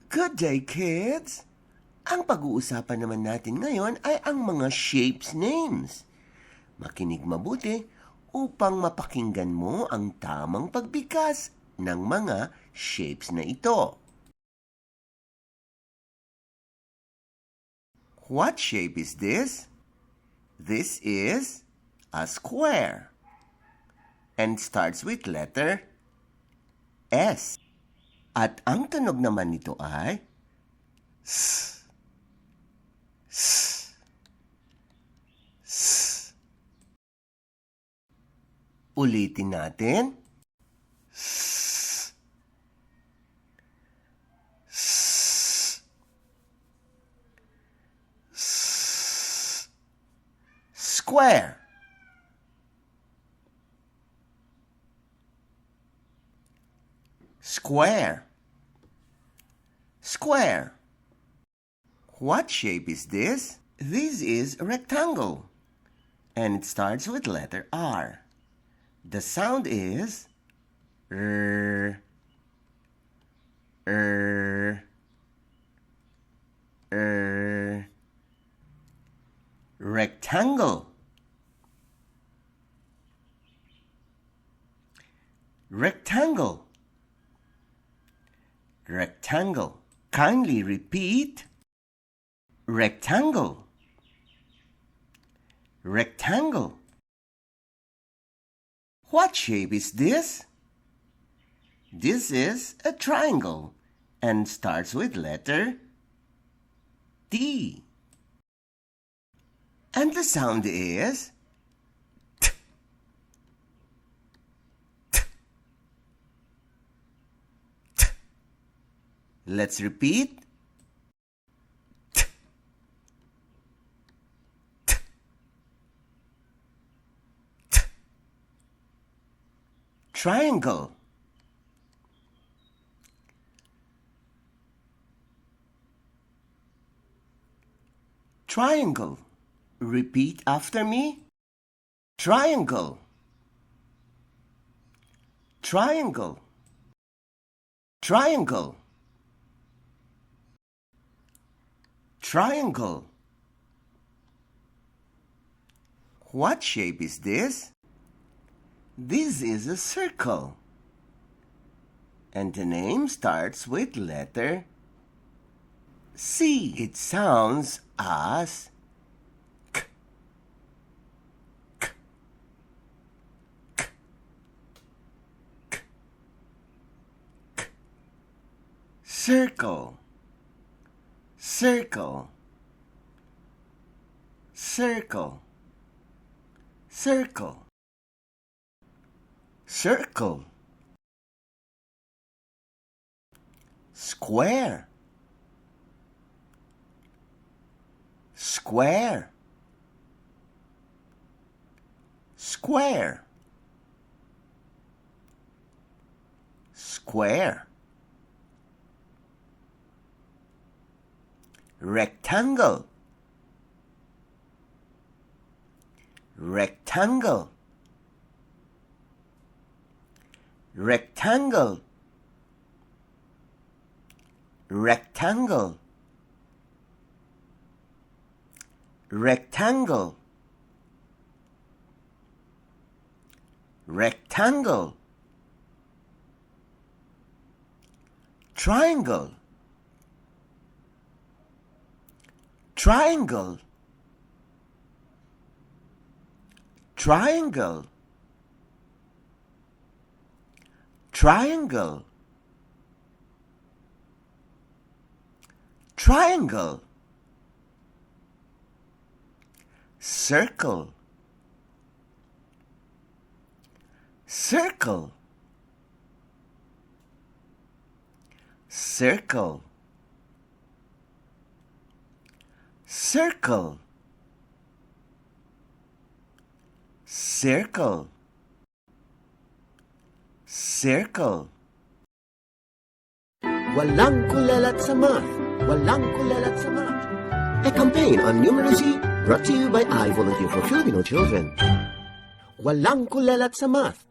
Good day, kids! Ang pag-uusapan naman natin ngayon ay ang mga shapes names. Makinig mabuti upang mapakinggan mo ang tamang pagbigkas ng mga shapes na ito. What shape is this? This is a square and starts with letter S. At ang tunog naman nito ay S. S. S. Ulitin natin. S. S. S. Square. Square. Square. What shape is this? This is a rectangle, and it starts with letter R. The sound is R. R. R. Rectangle. Rectangle. Rectangle. Kindly repeat. Rectangle. Rectangle. What shape is this? This is a triangle and starts with letter T. And the sound is T. T. T. Let's repeat. T. T. T. Triangle. Triangle. Repeat after me. Triangle. Triangle. Triangle. Triangle. What shape is this? This is a circle, and the name starts with letter C. It sounds as K. K. K. K. K. Circle. Circle. Circle. Circle. Circle. Square. Square. Square. Square. Rectangle. Rectangle. Rectangle. Rectangle. Rectangle. Rectangle. Triangle. Triangle. Triangle. Triangle. Triangle. Circle. Circle. Circle. Circle. Circle. Circle. Walang kulalat sa math. Walang kulalat sa math. A campaign on numeracy brought to you by I Volunteer for Filipino Children. Walang kulalat sa math.